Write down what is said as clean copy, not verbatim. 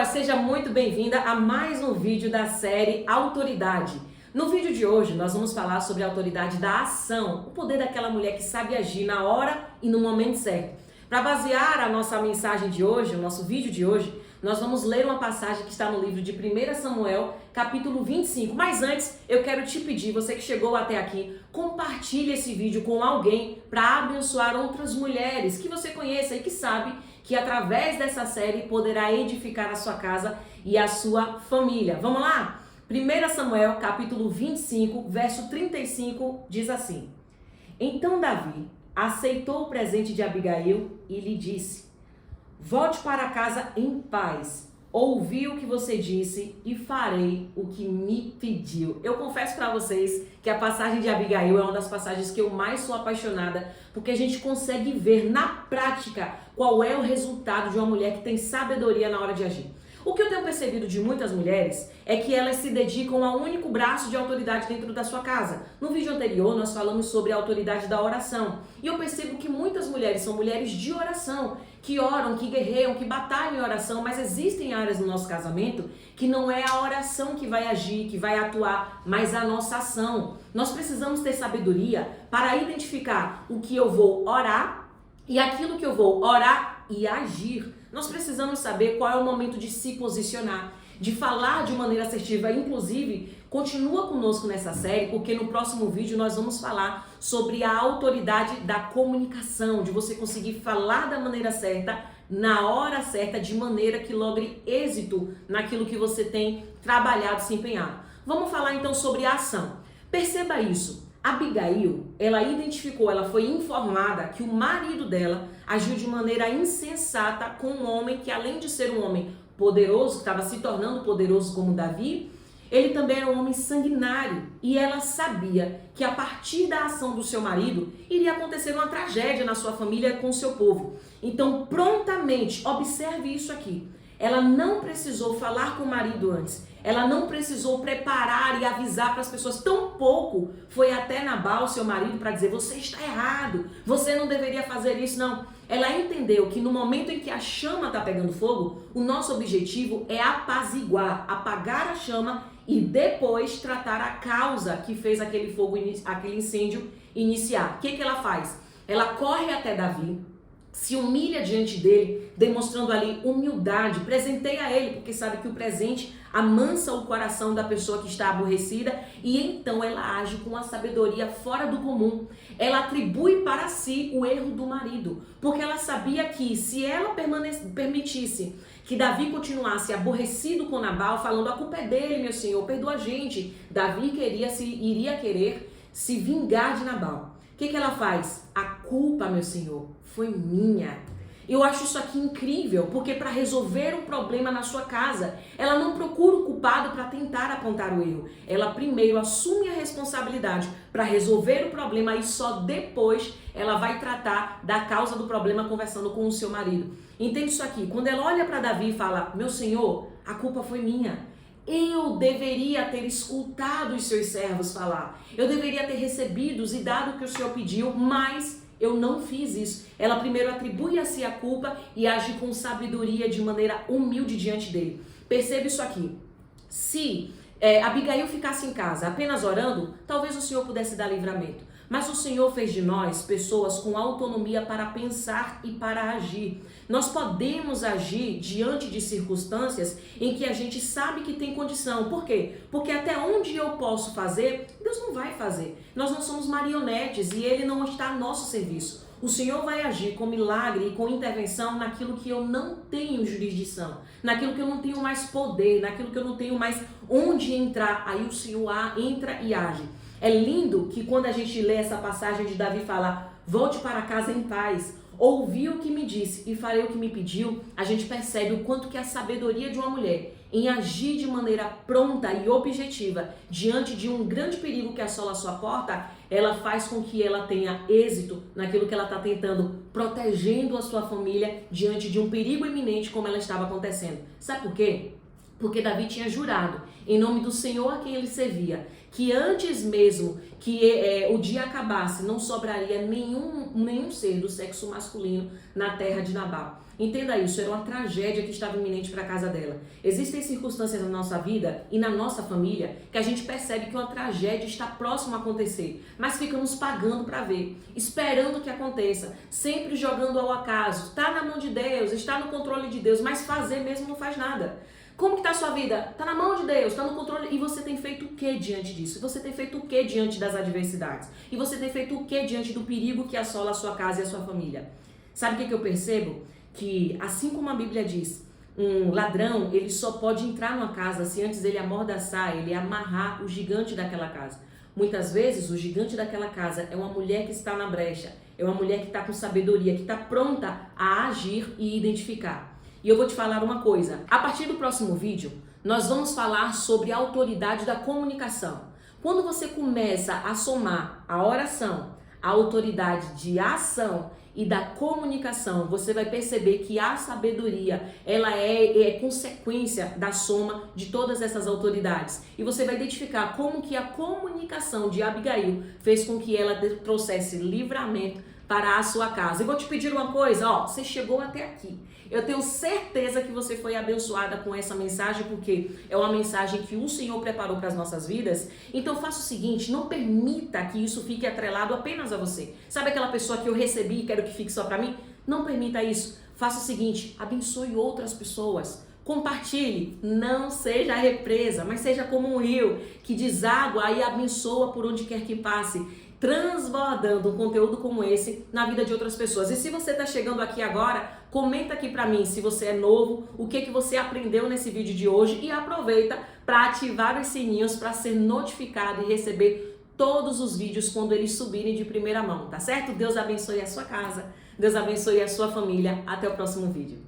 pessoas, seja muito bem-vinda a mais um vídeo da série Autoridade. No vídeo de hoje nós vamos falar sobre a autoridade da ação, o poder daquela mulher que sabe agir na hora e no momento certo. Para basear a nossa mensagem de hoje, o nosso vídeo de hoje, nós vamos ler uma passagem que está no livro de 1 Samuel, capítulo 25. Mas antes, eu quero te pedir, você que chegou até aqui, compartilhe esse vídeo com alguém para abençoar outras mulheres que você conheça e que sabe que através dessa série poderá edificar a sua casa e a sua família. Vamos lá? 1 Samuel, capítulo 25, verso 35, diz assim: Então Davi aceitou o presente de Abigail e lhe disse: Volte para casa em paz. Ouvi o que você disse e farei o que me pediu. Eu confesso para vocês que a passagem de Abigail é uma das passagens que eu mais sou apaixonada, porque a gente consegue ver na prática qual é o resultado de uma mulher que tem sabedoria na hora de agir. O que eu tenho percebido de muitas mulheres é que elas se dedicam a um único braço de autoridade dentro da sua casa. No vídeo anterior nós falamos sobre a autoridade da oração. E eu percebo que muitas mulheres são mulheres de oração, que oram, que guerreiam, que batalham em oração, mas existem áreas no nosso casamento que não é a oração que vai agir, que vai atuar, mas a nossa ação. Nós precisamos ter sabedoria para identificar o que eu vou orar e aquilo que eu vou orar e agir. Nós precisamos saber qual é o momento de se posicionar, de falar de maneira assertiva. Inclusive, continua conosco nessa série, porque no próximo vídeo nós vamos falar sobre a autoridade da comunicação, de você conseguir falar da maneira certa, na hora certa, de maneira que logre êxito naquilo que você tem trabalhado, se empenhado. Vamos falar então sobre a ação. Perceba isso. Abigail, ela identificou, ela foi informada que o marido dela agiu de maneira insensata com um homem que, além de ser um homem poderoso, que estava se tornando poderoso como Davi, ele também era um homem sanguinário. E ela sabia que a partir da ação do seu marido iria acontecer uma tragédia na sua família com o seu povo. Então, prontamente, observe isso aqui. Ela não precisou falar com o marido antes. Ela não precisou preparar e avisar para as pessoas. Tampouco foi até Nabal, seu marido, para dizer: você está errado, você não deveria fazer isso. Não. Ela entendeu que no momento em que a chama está pegando fogo, o nosso objetivo é apaziguar, apagar a chama e depois tratar a causa que fez aquele fogo, aquele incêndio iniciar. O que ela faz? Ela corre até Davi, se humilha diante dele, demonstrando ali humildade, presenteia ele, porque sabe que o presente amansa o coração da pessoa que está aborrecida, e então ela age com uma sabedoria fora do comum. Ela atribui para si o erro do marido, porque ela sabia que se ela permitisse que Davi continuasse aborrecido com Nabal, falando: a culpa é dele, meu senhor, perdoa a gente, Davi iria querer se vingar de Nabal. O que ela faz? A culpa, meu senhor, foi minha. Eu acho isso aqui incrível, porque para resolver um problema na sua casa, ela não procura o culpado para tentar apontar o erro. Ela primeiro assume a responsabilidade para resolver o problema e só depois ela vai tratar da causa do problema conversando com o seu marido. Entende isso aqui? Quando ela olha para Davi e fala: meu senhor, a culpa foi minha. Eu deveria ter escutado os seus servos falar. Eu deveria ter recebido e dado o que o Senhor pediu, mas eu não fiz isso. Ela primeiro atribui a si a culpa e age com sabedoria, de maneira humilde diante dele. Perceba isso aqui. Se Abigail ficasse em casa apenas orando, talvez o Senhor pudesse dar livramento. Mas o Senhor fez de nós pessoas com autonomia para pensar e para agir. Nós podemos agir diante de circunstâncias em que a gente sabe que tem condição. Por quê? Porque até onde eu posso fazer, Deus não vai fazer. Nós não somos marionetes e Ele não está a nosso serviço. O Senhor vai agir com milagre e com intervenção naquilo que eu não tenho jurisdição, naquilo que eu não tenho mais poder, naquilo que eu não tenho mais onde entrar. Aí o Senhor entra e age. É lindo que quando a gente lê essa passagem de Davi falar: volte para casa em paz, ouvi o que me disse e farei o que me pediu, a gente percebe o quanto que a sabedoria de uma mulher em agir de maneira pronta e objetiva diante de um grande perigo que assola a sua porta, ela faz com que ela tenha êxito naquilo que ela está tentando, protegendo a sua família diante de um perigo iminente como ela estava acontecendo. Sabe por quê? Porque Davi tinha jurado, em nome do Senhor a quem ele servia, que antes mesmo que o dia acabasse, não sobraria nenhum ser do sexo masculino na terra de Nabal. Entenda isso, era uma tragédia que estava iminente para a casa dela. Existem circunstâncias na nossa vida e na nossa família que a gente percebe que uma tragédia está próxima a acontecer, mas ficamos pagando para ver, esperando que aconteça, sempre jogando ao acaso. Está na mão de Deus, está no controle de Deus, mas fazer mesmo não faz nada. Como que está a sua vida? Está na mão de Deus, está no controle. E você tem feito o que diante disso? Você tem feito o que diante das adversidades? E você tem feito o que diante do perigo que assola a sua casa e a sua família? Sabe o que eu percebo? Que assim como a Bíblia diz, um ladrão, ele só pode entrar numa casa se antes ele amordaçar, ele amarrar o gigante daquela casa. Muitas vezes o gigante daquela casa é uma mulher que está na brecha, é uma mulher que está com sabedoria, que está pronta a agir e identificar. E eu vou te falar uma coisa, a partir do próximo vídeo, nós vamos falar sobre a autoridade da comunicação. Quando você começa a somar a oração, a autoridade de ação e da comunicação, você vai perceber que a sabedoria, ela é consequência da soma de todas essas autoridades. E você vai identificar como que a comunicação de Abigail fez com que ela trouxesse livramento para a sua casa. E vou te pedir uma coisa, você chegou até aqui. Eu tenho certeza que você foi abençoada com essa mensagem, porque é uma mensagem que o Senhor preparou para as nossas vidas. Então faça o seguinte, não permita que isso fique atrelado apenas a você. Sabe aquela pessoa que eu recebi e quero que fique só para mim? Não permita isso. Faça o seguinte, abençoe outras pessoas. Compartilhe, não seja represa, mas seja como um rio que deságua e abençoa por onde quer que passe, transbordando um conteúdo como esse na vida de outras pessoas. E se você está chegando aqui agora, comenta aqui para mim se você é novo, o que você aprendeu nesse vídeo de hoje e aproveita para ativar os sininhos para ser notificado e receber todos os vídeos quando eles subirem de primeira mão, tá certo? Deus abençoe a sua casa, Deus abençoe a sua família. Até o próximo vídeo.